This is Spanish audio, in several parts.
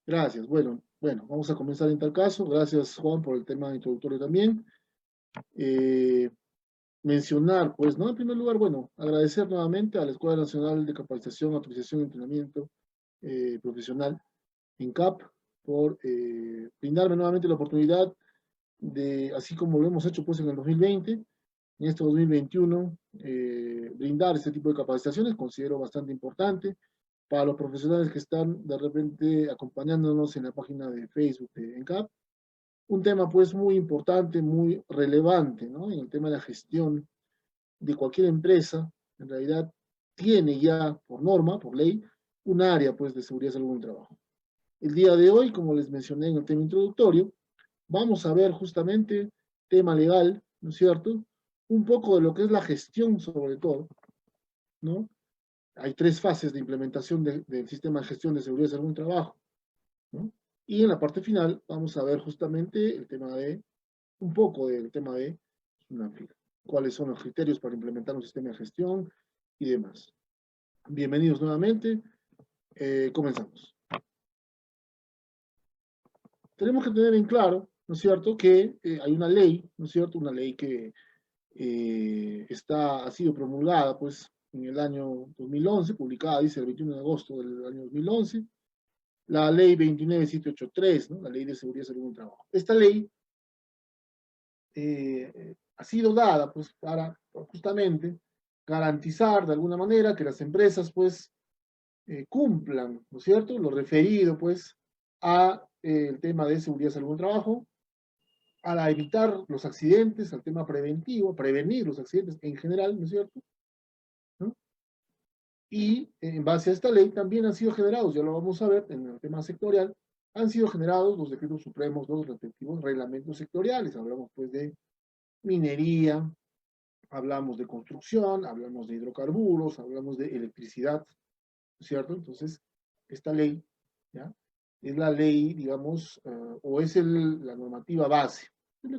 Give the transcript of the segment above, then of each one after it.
Gracias. Bueno, vamos a comenzar en tal caso. Gracias, Juan, por el tema introductorio también. Eh, mencionar, pues, ¿no? En primer lugar, bueno, agradecer nuevamente a la Escuela Nacional de Capacitación, Autorización y Entrenamiento Profesional, ENCAP, por brindarme nuevamente la oportunidad de, así como lo hemos hecho pues en el 2020, en este 2021, brindar este tipo de capacitaciones, considero bastante importante para los profesionales que están de repente acompañándonos en la página de Facebook de ENCAP. Un tema pues muy importante, muy relevante, ¿no? En el tema de la gestión de cualquier empresa, en realidad tiene ya por norma, por ley, un área pues de seguridad y salud en el trabajo. El día de hoy, como les mencioné en el tema introductorio, vamos a ver justamente tema legal, ¿no es cierto? Un poco de lo que es la gestión sobre todo, ¿no? Hay tres fases de implementación del sistema de gestión de seguridad y salud en el trabajo, ¿no? Y en la parte final vamos a ver justamente el tema de, un poco del tema de cuáles son los criterios para implementar un sistema de gestión y demás. Bienvenidos nuevamente, comenzamos. Tenemos que tener en claro, ¿no es cierto?, que hay una ley, ¿no es cierto?, una ley que ha sido promulgada, pues, en el año 2011, publicada, dice, el 21 de agosto del año 2011, la ley 29783, ¿no?, la ley de seguridad y salud en el trabajo. Esta ley ha sido dada, pues, para justamente garantizar de alguna manera que las empresas, pues, cumplan, ¿no es cierto?, lo referido, pues, a el tema de seguridad y salud en el trabajo, a evitar los accidentes, al tema preventivo, prevenir los accidentes en general, ¿no es cierto?, ¿no? Y en base a esta ley también han sido generados, ya lo vamos a ver en el tema sectorial, han sido generados los decretos supremos, los respectivos reglamentos sectoriales. Hablamos pues de minería, hablamos de construcción, hablamos de hidrocarburos, hablamos de electricidad, ¿no es cierto? Entonces, esta ley, ¿ya?, es la ley, digamos, o es la normativa base. Yo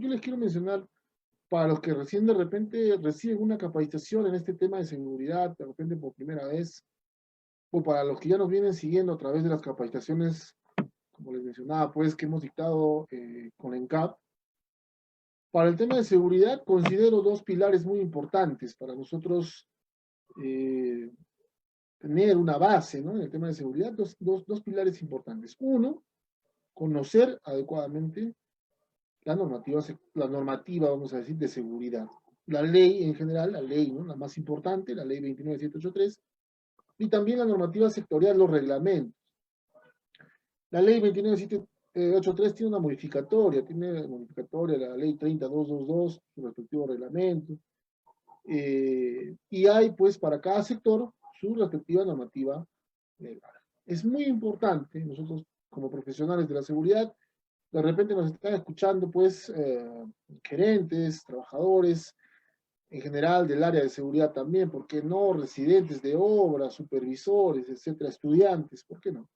les quiero mencionar, para los que recién de repente reciben una capacitación en este tema de seguridad, de repente por primera vez, o para los que ya nos vienen siguiendo a través de las capacitaciones, como les mencionaba, pues, que hemos dictado con ENCAP, para el tema de seguridad considero dos pilares muy importantes para nosotros eh, tener una base, ¿no?, en el tema de seguridad, dos pilares importantes. Uno, conocer adecuadamente la normativa, vamos a decir, de seguridad. La ley en general, la ley, ¿no?, la más importante, la ley 29783, y también la normativa sectorial, los reglamentos. La ley 29783 tiene modificatoria la ley 30222, su respectivo reglamento, y hay pues para cada sector su respectiva normativa legal. Es muy importante, nosotros como profesionales de la seguridad, de repente nos están escuchando pues gerentes, trabajadores, en general del área de seguridad también, ¿por qué no? Residentes de obra, supervisores, etcétera, estudiantes, ¿por qué no?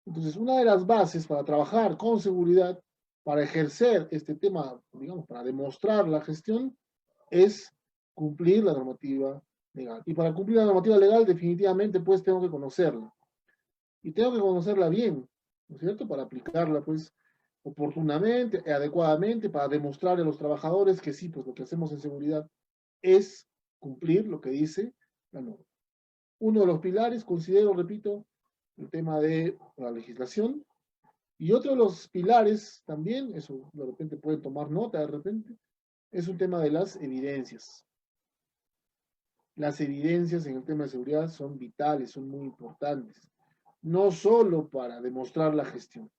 Entonces, una de las bases para trabajar con seguridad, para ejercer este tema, digamos, para demostrar la gestión, es cumplir la normativa legal. Y para cumplir la normativa legal, definitivamente, pues, tengo que conocerla. Y tengo que conocerla bien, ¿no es cierto? Para aplicarla, pues, oportunamente, adecuadamente, para demostrarle a los trabajadores que sí, pues, lo que hacemos en seguridad es cumplir lo que dice la norma. Uno de los pilares, considero, repito, el tema de la legislación, y otro de los pilares también, eso de repente pueden tomar nota de repente, es un tema de las evidencias. Las evidencias en el tema de seguridad son vitales, son muy importantes, no solo para demostrar la gestión.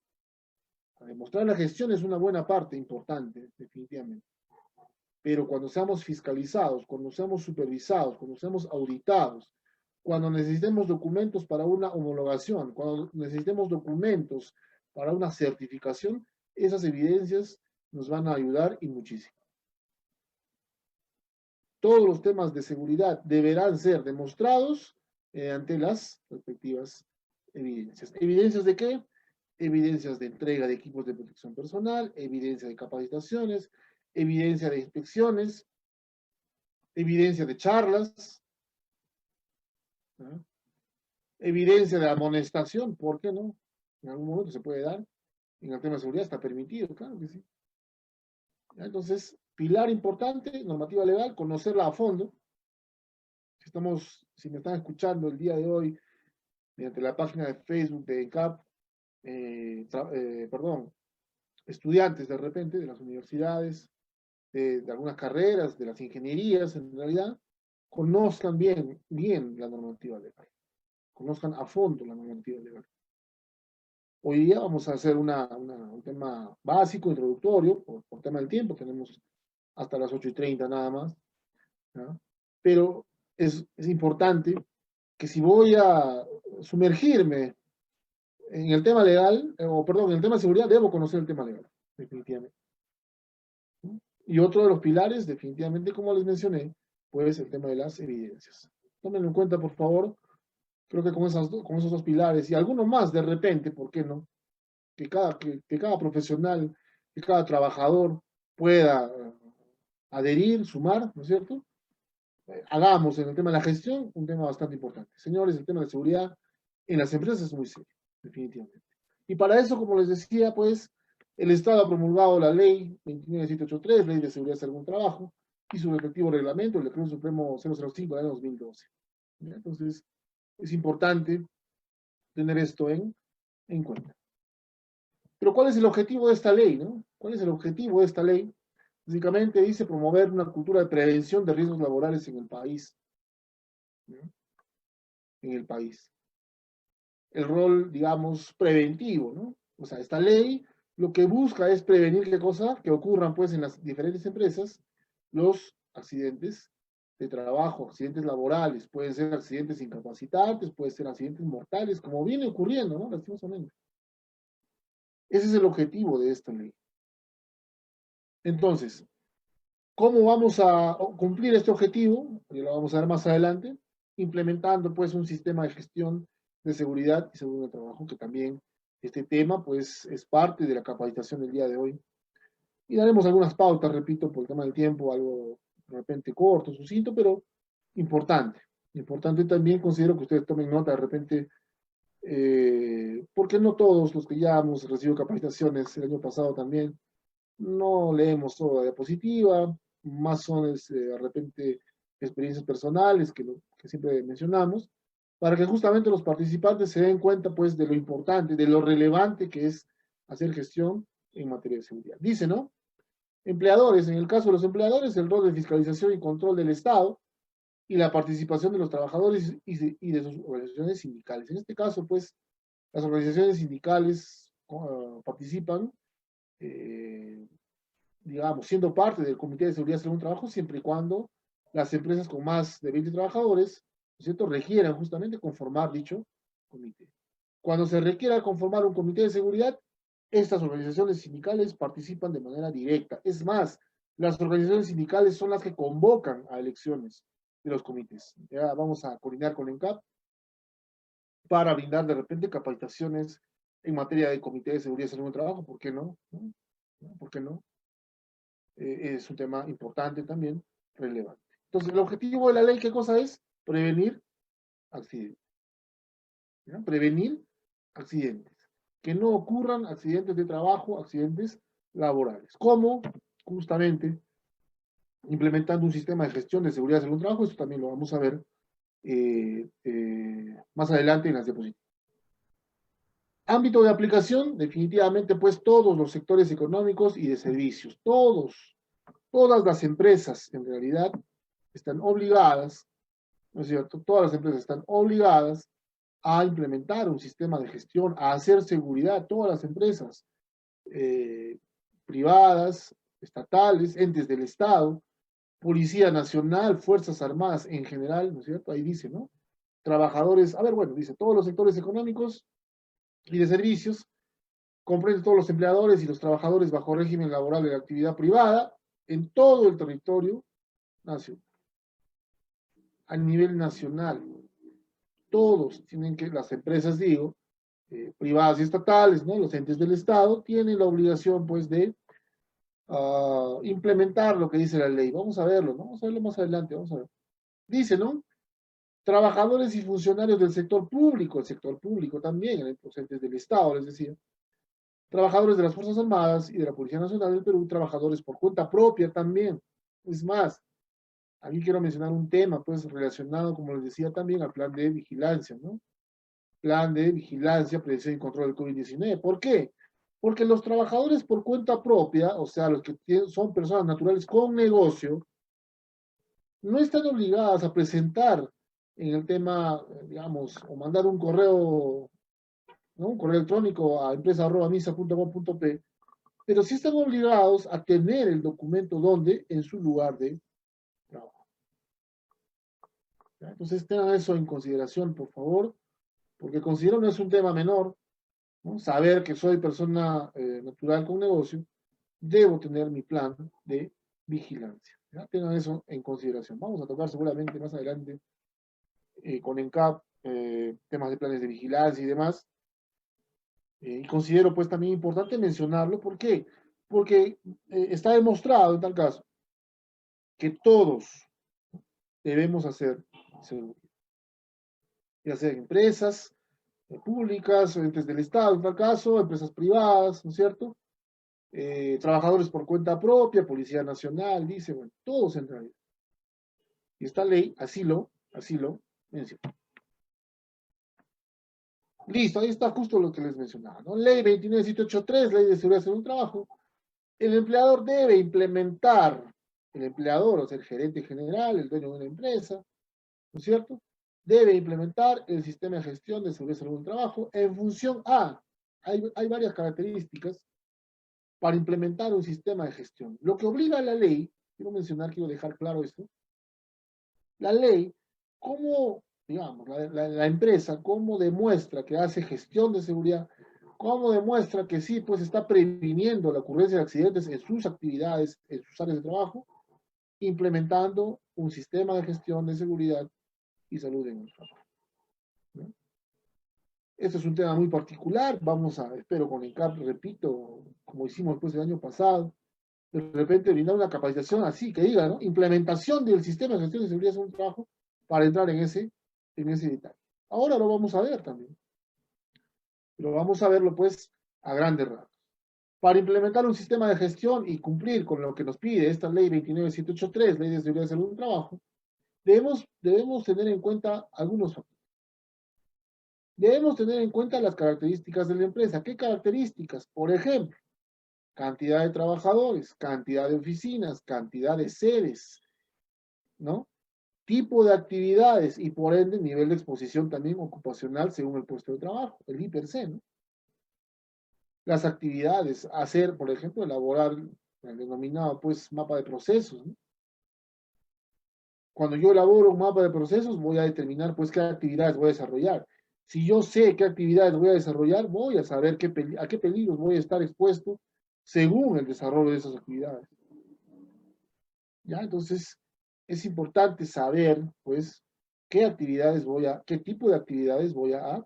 Para demostrar la gestión es una buena parte importante, definitivamente. Pero cuando seamos fiscalizados, cuando seamos supervisados, cuando seamos auditados, cuando necesitemos documentos para una homologación, cuando necesitemos documentos para una certificación, esas evidencias nos van a ayudar y muchísimo. Todos los temas de seguridad deberán ser demostrados ante las respectivas evidencias. ¿Evidencias de qué? Evidencias de entrega de equipos de protección personal, evidencia de capacitaciones, evidencia de inspecciones, evidencia de charlas, ¿no?, evidencia de amonestación, ¿por qué no? En algún momento se puede dar. En el tema de seguridad está permitido, claro que sí. ¿Ya? Entonces, pilar importante, normativa legal, conocerla a fondo. Si me están escuchando el día de hoy, mediante la página de Facebook de ENCAP, perdón, estudiantes de repente de las universidades, de algunas carreras, de las ingenierías en realidad, conozcan bien la normativa legal, conozcan a fondo la normativa legal. Hoy día vamos a hacer un tema básico, introductorio, por tema del tiempo, tenemos hasta las 8:30 nada más, ¿no? Pero es importante que si voy a sumergirme en el tema legal, o perdón, en el tema de seguridad, debo conocer el tema legal, definitivamente. ¿No? Y otro de los pilares, definitivamente, como les mencioné, pues el tema de las evidencias. Tómenlo en cuenta, por favor. Creo que con esos dos pilares y algunos más, de repente, ¿por qué no? Que cada profesional, que cada trabajador pueda adherir, sumar, ¿no es cierto? Hagamos en el tema de la gestión un tema bastante importante. Señores, el tema de seguridad en las empresas es muy serio, definitivamente. Y para eso, como les decía, pues, el Estado ha promulgado la ley 29783, Ley de Seguridad de Algún Trabajo, y su respectivo reglamento, el Decreto Supremo 005 del año 2012. Entonces, es importante tener esto en cuenta. Pero ¿cuál es el objetivo de esta ley? ¿No? ¿Cuál es el objetivo de esta ley? Básicamente dice promover una cultura de prevención de riesgos laborales en el país. ¿No? En el país. El rol, digamos, preventivo, ¿no? O sea, esta ley lo que busca es prevenir qué cosa, que ocurran pues en las diferentes empresas los accidentes de trabajo, accidentes laborales, pueden ser accidentes incapacitantes, pueden ser accidentes mortales, como viene ocurriendo, ¿no? Lastimosamente. Ese es el objetivo de esta ley. Entonces, ¿cómo vamos a cumplir este objetivo? Ya lo vamos a ver más adelante, implementando pues un sistema de gestión de seguridad y seguro de trabajo, que también este tema pues es parte de la capacitación del día de hoy. Y daremos algunas pautas, repito, por el tema del tiempo, algo de repente corto, sucinto, pero importante. Importante también considero que ustedes tomen nota de repente, porque no todos los que ya hemos recibido capacitaciones el año pasado también, no leemos toda la diapositiva, más son de repente experiencias personales que siempre mencionamos, para que justamente los participantes se den cuenta pues de lo importante, de lo relevante que es hacer gestión en materia de seguridad. Dice, ¿no? Empleadores, en el caso de los empleadores, el rol de fiscalización y control del Estado y la participación de los trabajadores y de sus organizaciones sindicales. En este caso, pues, las organizaciones sindicales participan digamos, siendo parte del Comité de Seguridad y Trabajo, siempre y cuando las empresas con más de 20 trabajadores, ¿no es cierto?, requieran justamente conformar dicho comité. Cuando se requiera conformar un comité de seguridad, estas organizaciones sindicales participan de manera directa. Es más, las organizaciones sindicales son las que convocan a elecciones de los comités. Ya vamos a coordinar con ENCAP para brindar de repente capacitaciones en materia de comité de seguridad y salud en el trabajo. ¿Por qué no? ¿Por qué no? Es un tema importante también, relevante. Entonces, el objetivo de la ley, ¿qué cosa es? Prevenir accidentes. ¿Ya? Prevenir accidentes. Que no ocurran accidentes de trabajo, accidentes laborales. ¿Cómo? Justamente implementando un sistema de gestión de seguridad en el trabajo. Eso también lo vamos a ver más adelante en las diapositivas. Ámbito de aplicación, definitivamente, pues todos los sectores económicos y de servicios, todas las empresas en realidad están obligadas, ¿no es cierto? Todas las empresas están obligadas a implementar un sistema de gestión, a hacer seguridad, todas las empresas privadas, estatales, entes del Estado, Policía Nacional, Fuerzas Armadas en general, ¿no es cierto? Ahí dice, ¿no? Trabajadores, a ver, bueno, dice, todos los sectores económicos y de servicios, comprende todos los empleadores y los trabajadores bajo régimen laboral de la actividad privada en todo el territorio nacional. A nivel nacional, todos tienen que, las empresas, digo, privadas y estatales, ¿no? Los entes del Estado, tienen la obligación, pues, de implementar lo que dice la ley. Vamos a verlo, ¿no? Vamos a verlo más adelante, vamos a ver. Dice, ¿no? trabajadores y funcionarios del sector público, el sector público también, los entes del Estado, les decía, trabajadores de las Fuerzas Armadas y de la Policía Nacional del Perú, trabajadores por cuenta propia también. Es más, aquí quiero mencionar un tema, pues, relacionado, como les decía, también al plan de vigilancia, ¿no? Plan de vigilancia, prevención y control del COVID-19. ¿Por qué? Porque los trabajadores por cuenta propia, o sea, los que son personas naturales con negocio, no están obligadas a presentar en el tema, digamos, o mandar un correo, ¿no? Un correo electrónico a empresa@misa.gov.p, pero sí están obligados a tener el documento donde, en su lugar de trabajo. ¿Ya? Entonces tengan eso en consideración, por favor, porque considero no es un tema menor, ¿no? Saber que soy persona natural con negocio, debo tener mi plan de vigilancia. ¿Ya? Tengan eso en consideración. Vamos a tocar seguramente más adelante con ENCAP temas de planes de vigilancia y demás. Y considero pues también importante mencionarlo. ¿Por qué? Porque está demostrado en tal caso que todos debemos hacer seguridad, ya sea empresas públicas, entes del Estado, en tal caso, empresas privadas, ¿no es cierto? Trabajadores por cuenta propia, Policía Nacional, dice, bueno, todos en realidad. Y esta ley así lo menciona. Listo, ahí está justo lo que les mencionaba, ¿no? Ley 29783, Ley de Seguridad en un Trabajo. El empleador debe implementar, el empleador, o sea, el gerente general, el dueño de una empresa, ¿no es cierto? Debe implementar el sistema de gestión de seguridad en el trabajo en función a, hay varias características para implementar un sistema de gestión. Lo que obliga a la ley, quiero dejar claro esto, la ley, cómo, digamos, la empresa, cómo demuestra que hace gestión de seguridad, cómo demuestra que sí, pues está previniendo la ocurrencia de accidentes en sus actividades, en sus áreas de trabajo, implementando un sistema de gestión de seguridad y salud en el trabajo, ¿no? Este es un tema muy particular, vamos a, espero con el CAP, repito, como hicimos pues el año pasado, de repente brindar una capacitación así, que diga, ¿no? Implementación del sistema de gestión de seguridad en un trabajo para entrar en ese detalle. Ahora lo vamos a ver también, pero vamos a verlo pues a grandes rasgos. Para implementar un sistema de gestión y cumplir con lo que nos pide esta ley 29783, Ley de Seguridad y Salud en el Trabajo, debemos tener en cuenta algunos factores. Debemos tener en cuenta las características de la empresa. ¿Qué características? Por ejemplo, cantidad de trabajadores, cantidad de oficinas, cantidad de sedes, ¿no? Tipo de actividades y por ende nivel de exposición también ocupacional según el puesto de trabajo, el I per C, ¿no? Las actividades, hacer, por ejemplo, elaborar el denominado pues mapa de procesos, ¿no? Cuando yo elaboro un mapa de procesos voy a determinar pues qué actividades voy a desarrollar. Si yo sé qué actividades voy a desarrollar, voy a saber a qué peligros voy a estar expuesto según el desarrollo de esas actividades. ¿Ya? Entonces, es importante saber, pues, qué tipo de actividades voy a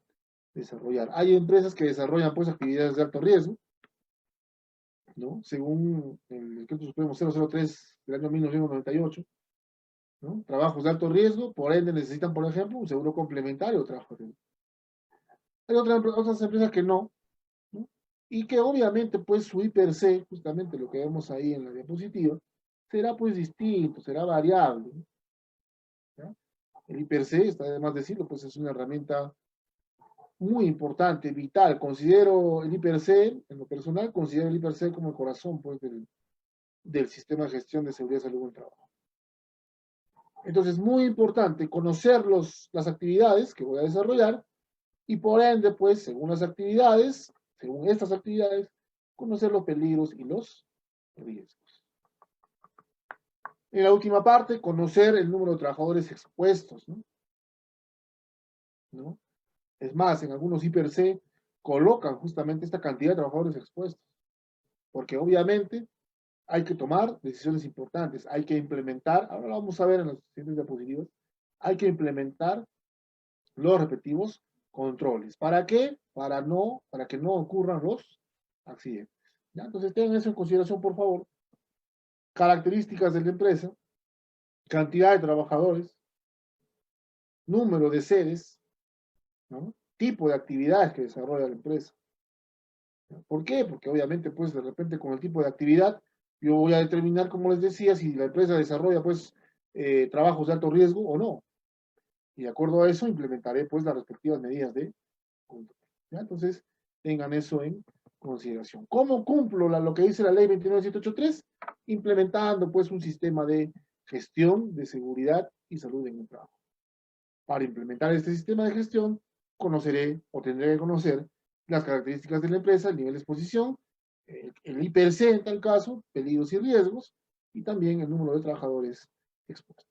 desarrollar. Hay empresas que desarrollan, pues, actividades de alto riesgo, ¿no? Según el Decreto Supremo 003 del año 1998, ¿no? Trabajos de alto riesgo, por ende necesitan, por ejemplo, un seguro complementario de trabajo de riesgo. Hay otras empresas que no, ¿no? Y que obviamente, pues, su I per C, justamente lo que vemos ahí en la diapositiva, será, pues, distinto, será variable, ¿no? El I per C, está de más decirlo, pues es una herramienta muy importante, vital. Considero el I per C, en lo personal, considero el I per C como el corazón pues, del sistema de gestión de seguridad y salud en el trabajo. Entonces, muy importante conocer las actividades que voy a desarrollar y por ende, pues, según estas actividades, conocer los peligros y los riesgos. En la última parte, conocer el número de trabajadores expuestos, ¿no? ¿No? Es más, en algunos IPRC colocan justamente esta cantidad de trabajadores expuestos, porque obviamente hay que tomar decisiones importantes, hay que implementar, ahora lo vamos a ver en las siguientes diapositivas, hay que implementar los respectivos controles. ¿Para qué? Para que no ocurran los accidentes. ¿Ya? Entonces tengan eso en consideración, por favor. Características de la empresa, cantidad de trabajadores, número de sedes, ¿no? Tipo de actividades que desarrolla la empresa. ¿Por qué? Porque obviamente, pues, de repente con el tipo de actividad, yo voy a determinar, como les decía, si la empresa desarrolla, pues, trabajos de alto riesgo o no. Y de acuerdo a eso, implementaré, pues, las respectivas medidas de control. ¿Ya? Entonces, tengan eso en consideración. ¿Cómo cumplo lo que dice la ley 29783? Implementando, pues, un sistema de gestión de seguridad y salud en el trabajo. Para implementar este sistema de gestión, conoceré o tendré que conocer las características de la empresa, el nivel de exposición, el IPC en tal caso, peligros y riesgos, y también el número de trabajadores expuestos.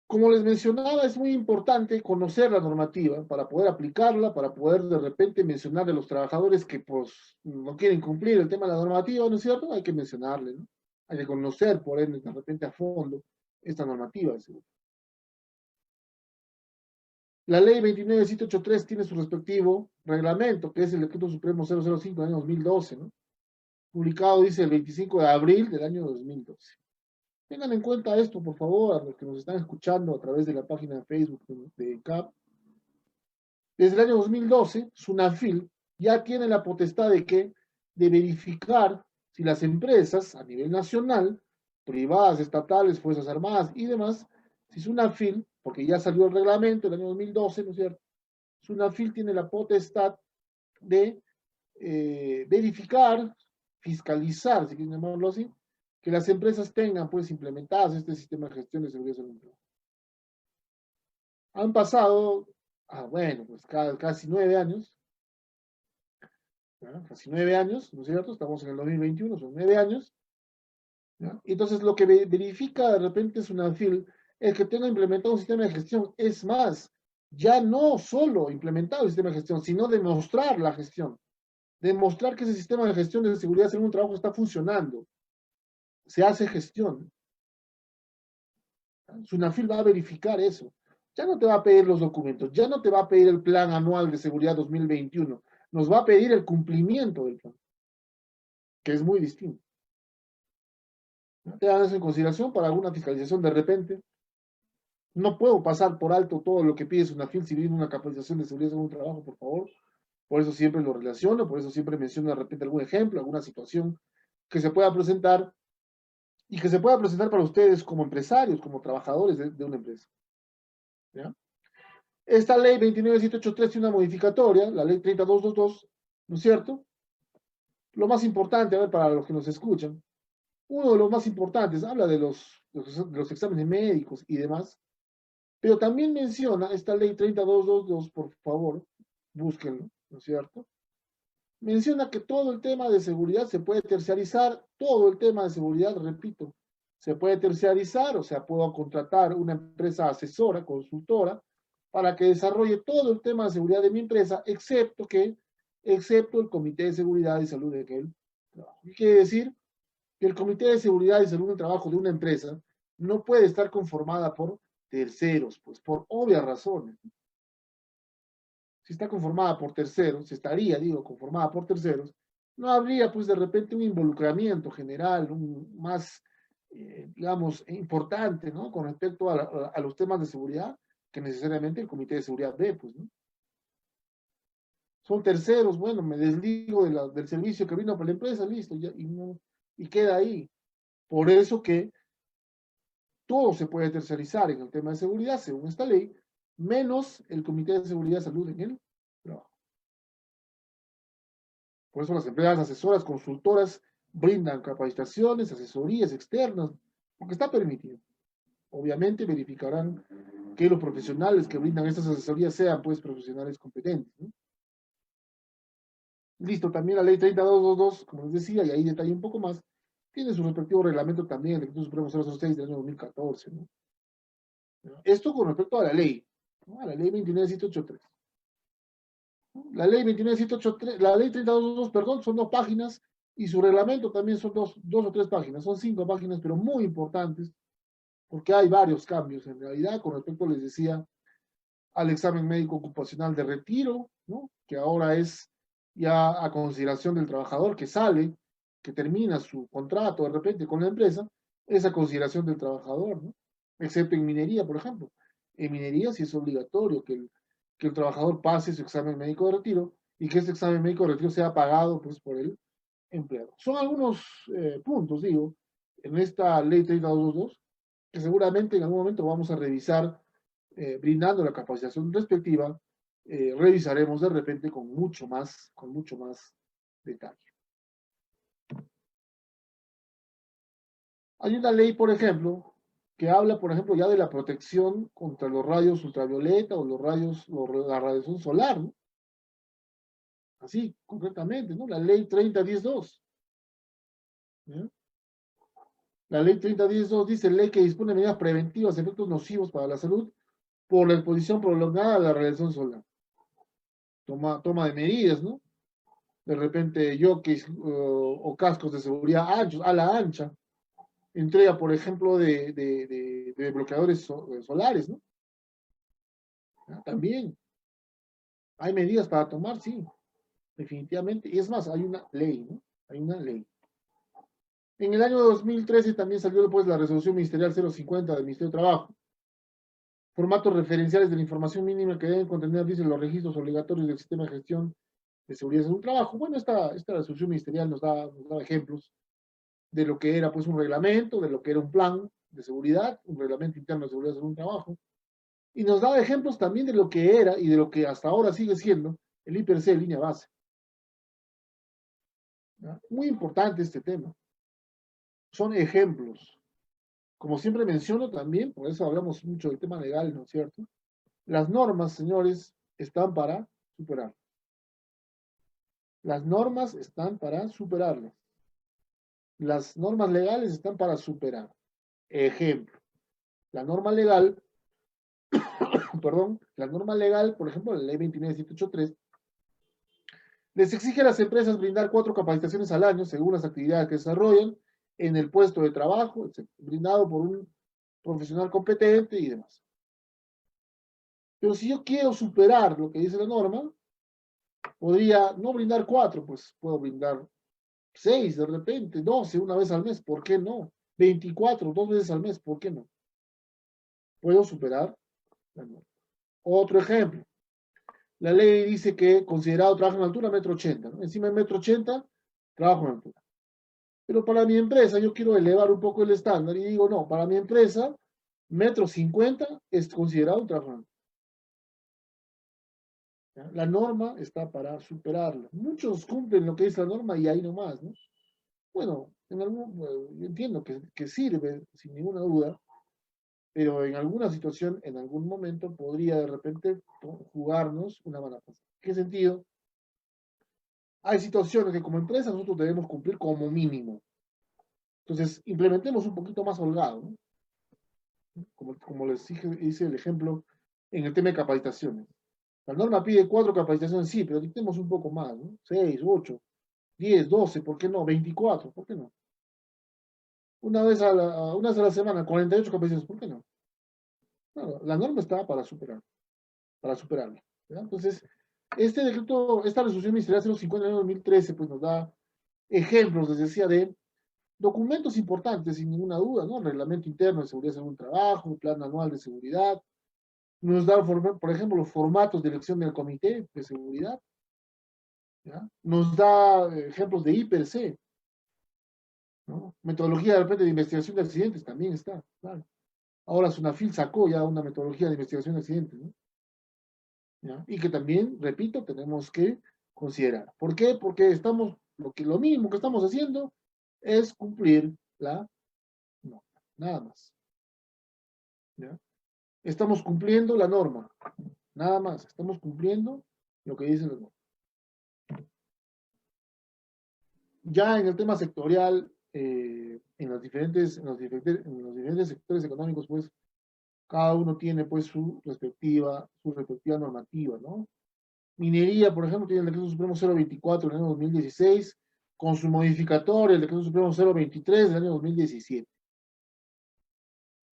Como les mencionaba, es muy importante conocer la normativa para poder aplicarla, para poder de repente mencionar a los trabajadores que pues no quieren cumplir el tema de la normativa, ¿no es cierto? Hay que mencionarle, ¿no? Hay que conocer, por ende, de repente a fondo esta normativa de seguridad. La ley 29783 tiene su respectivo reglamento, que es el Decreto Supremo 005 del año 2012, ¿no? Publicado, dice, el 25 de abril del año 2012. Tengan en cuenta esto, por favor, a los que nos están escuchando a través de la página de Facebook de CAP. Desde el año 2012, SUNAFIL ya tiene la potestad de que de verificar si las empresas a nivel nacional, privadas, estatales, fuerzas armadas y demás, si SUNAFIL, porque ya salió el reglamento el año 2012, ¿no es cierto? SUNAFIL tiene la potestad de verificar, fiscalizar, si quieren llamarlo así, que las empresas tengan pues implementadas este sistema de gestión de seguridad social. Han pasado, bueno, pues casi 9 años, ¿ya? Casi 9 años, ¿no es cierto? Estamos en el 2021, son 9 años. ¿Ya? Entonces, lo que verifica de repente es SUNAFIL es que tenga implementado un sistema de gestión. Es más, ya no solo implementado el sistema de gestión, sino demostrar la gestión. Demostrar que ese sistema de gestión de seguridad en un trabajo está funcionando. Se hace gestión. SUNAFIL va a verificar eso. Ya no te va a pedir los documentos, ya no te va a pedir el plan anual de seguridad 2021, nos va a pedir el cumplimiento del plan, que es muy distinto. Te dan eso en consideración para alguna fiscalización de repente. No puedo pasar por alto todo lo que pide SUNAFIL si viene una capacitación de seguridad en un trabajo, por favor. Por eso siempre lo relaciono, por eso siempre menciono de repente algún ejemplo, alguna situación que se pueda presentar y que se pueda presentar para ustedes como empresarios, como trabajadores de una empresa. ¿Ya? Esta ley 29783 tiene una modificatoria, la ley 30222, ¿no es cierto? Lo más importante, a ver, para los que nos escuchan, uno de los más importantes, habla de los exámenes médicos y demás, pero también menciona esta ley 30222, por favor, búsquenlo, ¿no es cierto? Menciona que todo el tema de seguridad se puede terciarizar, todo el tema de seguridad, repito, se puede terciarizar, o sea, puedo contratar una empresa asesora, consultora, para que desarrolle todo el tema de seguridad de mi empresa, excepto el Comité de Seguridad y Salud de aquel trabajo. ¿Qué quiere decir? Que el Comité de Seguridad y Salud del Trabajo de una empresa no puede estar conformada por terceros, pues por obvias razones. Si está conformada por terceros, si estaría, digo, conformada por terceros, no habría, pues, de repente un involucramiento general, más, digamos, importante, ¿no? Con respecto a los temas de seguridad, que necesariamente el Comité de Seguridad ve, pues, ¿no? Son terceros, bueno, me desligo del servicio que vino para la empresa, listo, ya, y queda ahí. Por eso que todo se puede tercerizar en el tema de seguridad, según esta ley, menos el Comité de Seguridad y Salud en el trabajo. Por eso las empresas asesoras, consultoras, brindan capacitaciones, asesorías externas, porque está permitido. Obviamente verificarán que los profesionales que brindan estas asesorías sean, pues, profesionales competentes, ¿no? Listo, también la ley 30222, como les decía, y ahí detalle un poco más, tiene su respectivo reglamento también, el Decreto Supremo 006 del año 2014, ¿no? Esto con respecto a la ley, ¿no? A la ley 29783. La ley 29783, la ley 322, perdón, son 2 páginas, y su reglamento también son dos o 3 páginas, son 5 páginas, pero muy importantes, porque hay varios cambios en realidad con respecto, les decía, al examen médico ocupacional de retiro, ¿no? Que ahora es ya a consideración del trabajador que sale, que termina su contrato de repente con la empresa, es a consideración del trabajador, ¿no? excepto en minería, por ejemplo. En minería sí es obligatorio que el trabajador pase su examen médico de retiro y que este examen médico de retiro sea pagado pues, por el empleador. Son algunos puntos, digo, en esta ley 3222 que seguramente en algún momento vamos a revisar, brindando la capacitación respectiva, revisaremos de repente con mucho más detalle. Hay una ley, por ejemplo, que habla, por ejemplo, ya de la protección contra los rayos ultravioleta o la radiación solar, ¿no? Así, concretamente, ¿no? La ley 3010-2. ¿Ya? La ley 3010-2 dice ley que dispone de medidas preventivas de efectos nocivos para la salud por la exposición prolongada a la radiación solar. Toma de medidas, ¿no? De repente, jockeys o cascos de seguridad anchos, a la ancha, entrega, por ejemplo, de bloqueadores solares, ¿no? ¿Ya? También hay medidas para tomar, sí, definitivamente. Y es más, hay una ley, ¿no? Hay una ley. En el año 2013 también salió pues, la resolución ministerial 050 del Ministerio de Trabajo. Formatos referenciales de la información mínima que deben contener, dicen, los registros obligatorios del sistema de gestión de seguridad en un trabajo. Bueno, esta resolución ministerial nos da ejemplos de lo que era pues un reglamento, de lo que era un plan de seguridad, un reglamento interno de seguridad en un trabajo, y nos da ejemplos también de lo que era y de lo que hasta ahora sigue siendo el IPRC, línea base. ¿Ya? Muy importante este tema. Son ejemplos. Como siempre menciono también, por eso hablamos mucho del tema legal, ¿no es cierto? Las normas, señores, están para superar. Las normas están para superarlas. Las normas legales están para superar. Ejemplo, la norma legal, perdón, la norma legal, por ejemplo, la ley 29783, les exige a las empresas brindar 4 capacitaciones al año según las actividades que desarrollan en el puesto de trabajo, brindado por un profesional competente y demás. Pero si yo quiero superar lo que dice la norma, podría no brindar 4, pues puedo brindar 6 de repente, 12 una vez al mes, ¿por qué no? 24, 2 veces al mes, ¿por qué no? Puedo superar la norma. Otro ejemplo. La ley dice que considerado trabajo en altura, 1,80 m, ¿no? Encima de 1,80 m, trabajo en altura. Pero para mi empresa yo quiero elevar un poco el estándar y digo, no, para mi empresa, 1,50 m es considerado un trabajo en altura. ¿Ya? La norma está para superarla. Muchos cumplen lo que dice la norma y ahí nomás, ¿no? Bueno, yo entiendo que sirve, sin ninguna duda, pero en alguna situación, en algún momento, podría de repente jugarnos una mala pasada. ¿En qué sentido? Hay situaciones que como empresa nosotros debemos cumplir como mínimo. Entonces, implementemos un poquito más holgado, ¿no? Como les hice el ejemplo en el tema de capacitaciones. La norma pide 4 capacitaciones, sí, pero dictemos un poco más, ¿no? 6, 8, 10, 12, ¿por qué no? 24, ¿por qué no? Una vez a la semana, 48 capacitaciones, ¿por qué no? Claro, la norma está para superarla. ¿Ya? Entonces, este decreto, esta resolución ministerial 050 del 2013, pues nos da ejemplos, les decía, de documentos importantes, sin ninguna duda, ¿no? Reglamento interno de seguridad según trabajo, plan anual de seguridad, nos da, por ejemplo, los formatos de elección del comité de seguridad, ¿ya? Nos da ejemplos de IPRC, ¿no? Metodología de repente de investigación de accidentes también está, claro. Ahora SUNAFIL sacó ya una metodología de investigación de accidentes, ¿no? ¿Ya? Y que también, repito, tenemos que considerar. ¿Por qué? Porque lo mínimo que estamos haciendo es cumplir la norma, nada más. ¿Ya? Estamos cumpliendo la norma, nada más, estamos cumpliendo lo que dice la norma. Ya en el tema sectorial, en los diferentes sectores económicos, pues, cada uno tiene, pues, su respectiva normativa, ¿no? Minería, por ejemplo, tiene el Decreto Supremo 024 del año 2016, con su modificatoria, el Decreto Supremo 023 del año 2017,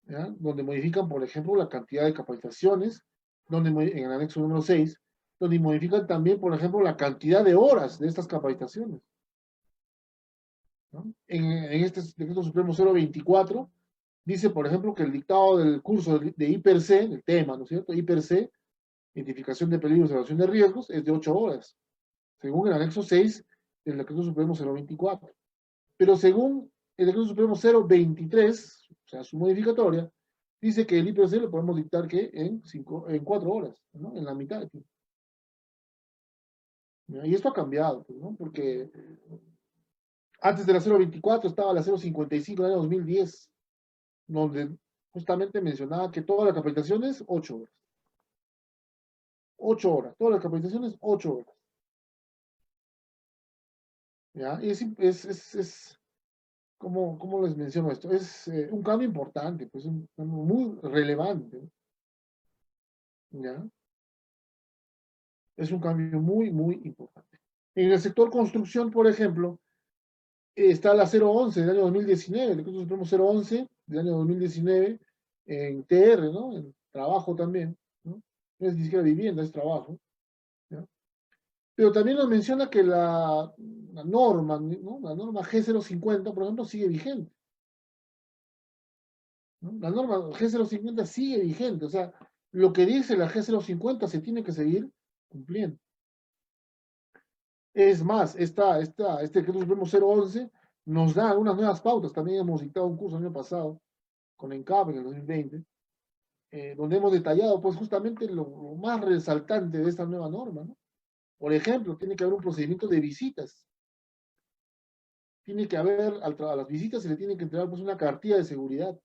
¿ya? Donde modifican, por ejemplo, la cantidad de capacitaciones, en el anexo número 6, donde modifican también, por ejemplo, la cantidad de horas de estas capacitaciones, ¿no? En este Decreto Supremo 024 dice, por ejemplo, que el dictado del curso de IPER-C, el tema, ¿no es cierto? IPER-C, identificación de peligros y evaluación de riesgos, es de 8 horas, según el anexo 6 del Decreto Supremo 024. Pero según el Decreto Supremo 023, o sea, su modificatoria, dice que el IPC lo podemos dictar que en 4 horas, ¿no? En la mitad de tiempo. Y esto ha cambiado, pues, ¿no? Porque antes de la 024 estaba la 055 del año 2010, donde justamente mencionaba que todas las capacitaciones, 8 horas. 8 horas, todas las capacitaciones, 8 horas. ¿Ya? Y es ¿cómo les menciono esto? Es un cambio importante, pues un cambio muy relevante, ¿ya? Es un cambio muy, muy importante. En el sector construcción, por ejemplo, está la 011 del año 2019, el Decreto Supremo 011 del año 2019, en TR, ¿no? En trabajo también, ¿no? No es ni siquiera vivienda, es trabajo, ¿ya? Pero también nos menciona que la norma, ¿no? La norma G050, por ejemplo, sigue vigente, ¿no? La norma G050 sigue vigente, o sea, lo que dice la G050 se tiene que seguir cumpliendo. Es más, este Decreto Supremo 011 nos da unas nuevas pautas. También hemos dictado un curso el año pasado con ENCAP en el 2020, donde hemos detallado pues justamente lo más resaltante de esta nueva norma, ¿no? Por ejemplo, tiene que haber un procedimiento de visitas. Tiene que haber, a las visitas se le tiene que entregar pues una cartilla de seguridad.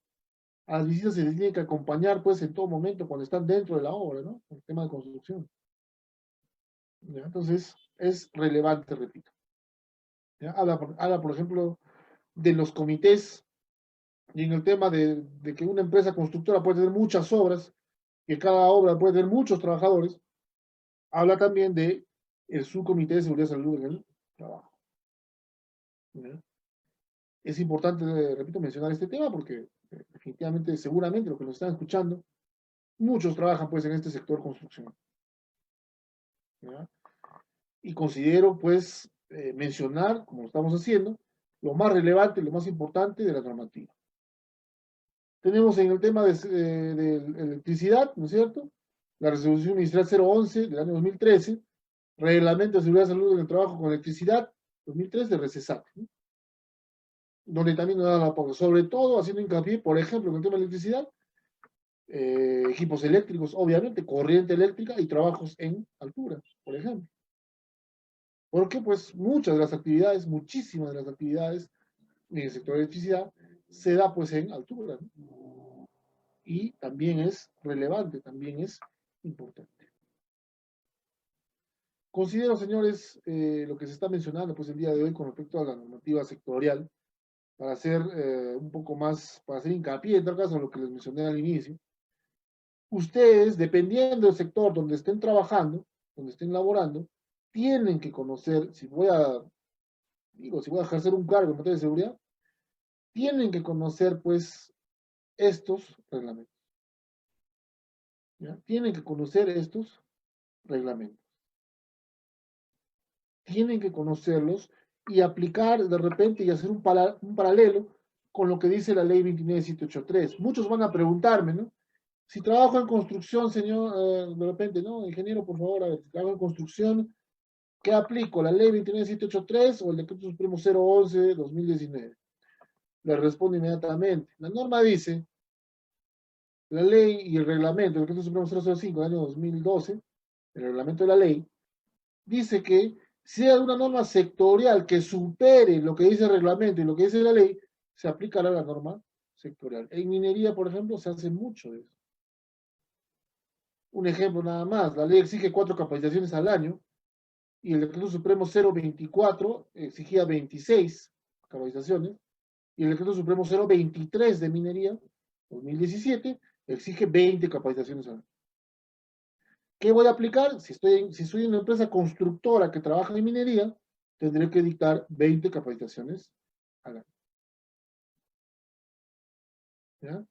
A las visitas se les tiene que acompañar pues en todo momento cuando están dentro de la obra, ¿no? El tema de construcción. ¿Ya? Entonces, es relevante, repito. ¿Ya? Habla, por ejemplo, de los comités y en el tema de que una empresa constructora puede tener muchas obras, que cada obra puede tener muchos trabajadores, habla también de el subcomité de seguridad y salud en el trabajo. ¿Ya? Es importante, repito, mencionar este tema porque definitivamente, seguramente, lo que nos están escuchando, muchos trabajan pues en este sector construcción. ¿Ya? Y considero pues mencionar, como lo estamos haciendo, lo más relevante, lo más importante de la normativa. Tenemos en el tema de electricidad, ¿no es cierto? La resolución ministerial 011 del año 2013, Reglamento de Seguridad y Salud en el Trabajo con Electricidad 2013 de RECESAC, ¿no? Donde también nos da la pauta, sobre todo haciendo hincapié, por ejemplo, en el tema de electricidad, equipos eléctricos, obviamente, corriente eléctrica y trabajos en altura, por ejemplo. Porque pues muchas de las actividades, muchísimas de las actividades en el sector de electricidad se da pues en altura, ¿no? Y también es relevante, también es importante. Considero, señores, lo que se está mencionando pues el día de hoy con respecto a la normativa sectorial, para hacer un poco más, para hacer hincapié en tal caso en lo que les mencioné al inicio. Ustedes, dependiendo del sector donde estén trabajando, donde estén laborando, tienen que conocer, si voy a ejercer un cargo en materia de seguridad, tienen que conocer pues estos reglamentos. ¿Ya? Tienen que conocer estos reglamentos. Tienen que conocerlos y aplicar de repente y hacer un paralelo con lo que dice la ley 29783. Muchos van a preguntarme, ¿no? Si trabajo en construcción, señor, de repente, ¿no? Ingeniero, por favor, a ver, si trabajo en construcción, ¿qué aplico? ¿La ley 29783 o el decreto supremo 011 de 2019? Le respondo inmediatamente. La norma dice, la ley y el reglamento, el decreto supremo 005 del año 2012, el reglamento de la ley, dice que si hay una norma sectorial que supere lo que dice el reglamento y lo que dice la ley, se aplicará la norma sectorial. En minería, por ejemplo, se hace mucho de eso. Un ejemplo nada más, la ley exige 4 capacitaciones al año y el decreto supremo 024 exigía 26 capacitaciones y el decreto supremo 023 de minería 2017 exige 20 capacitaciones al año. ¿Qué voy a aplicar? Si soy una empresa constructora que trabaja en minería, tendré que dictar 20 capacitaciones al año. ¿Ya?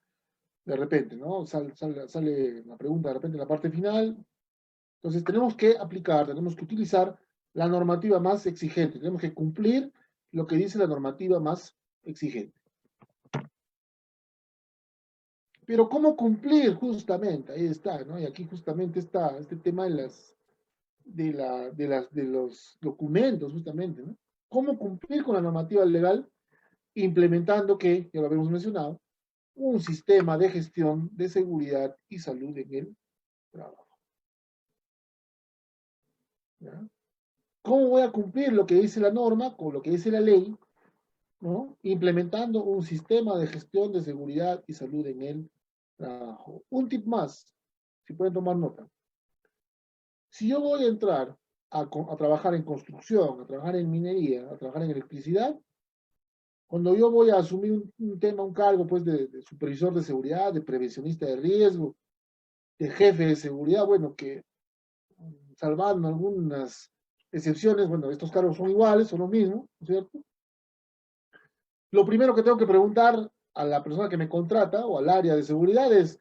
De repente, ¿no? Sale la pregunta de repente en la parte final. Entonces tenemos que aplicar, tenemos que utilizar la normativa más exigente, tenemos que cumplir lo que dice la normativa más exigente. Pero ¿cómo cumplir justamente? Ahí está, ¿no? Y aquí justamente está este tema de los documentos, justamente, ¿no? ¿Cómo cumplir con la normativa legal implementando que, ya lo habíamos mencionado, un sistema de gestión de seguridad y salud en el trabajo? ¿Ya? ¿Cómo voy a cumplir lo que dice la norma con lo que dice la ley, ¿no? Implementando un sistema de gestión de seguridad y salud en el trabajo. Un tip más, si pueden tomar nota. Si yo voy a entrar a trabajar en construcción, a trabajar en minería, a trabajar en electricidad, cuando yo voy a asumir un tema, un cargo pues de supervisor de seguridad, de prevencionista de riesgo, de jefe de seguridad, bueno, que salvando algunas excepciones, bueno, estos cargos son iguales, son los mismos, ¿no es cierto? Lo primero que tengo que preguntar a la persona que me contrata o al área de seguridad es,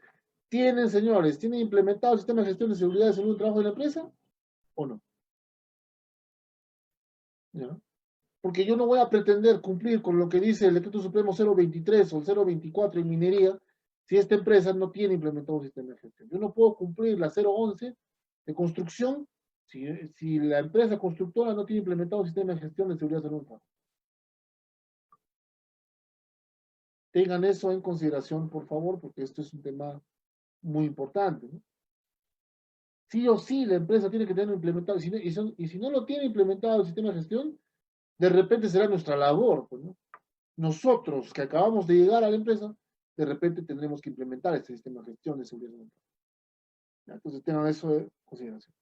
¿tienen, señores, tienen implementado el sistema de gestión de seguridad y salud del trabajo de la empresa o no? ¿Ya? Porque yo no voy a pretender cumplir con lo que dice el Decreto Supremo 023 o el 024 en minería si esta empresa no tiene implementado un sistema de gestión. Yo no puedo cumplir la 011 de construcción si la empresa constructora no tiene implementado un sistema de gestión de seguridad y salud. Tengan eso en consideración, por favor, porque esto es un tema muy importante, ¿no? Sí o sí, la empresa tiene que tenerlo implementado. Y si no lo tiene implementado el sistema de gestión, de repente será nuestra labor, pues, ¿no? Nosotros que acabamos de llegar a la empresa, de repente tendremos que implementar este sistema de gestión de seguridad. ¿Ya? Entonces tengan eso en consideración.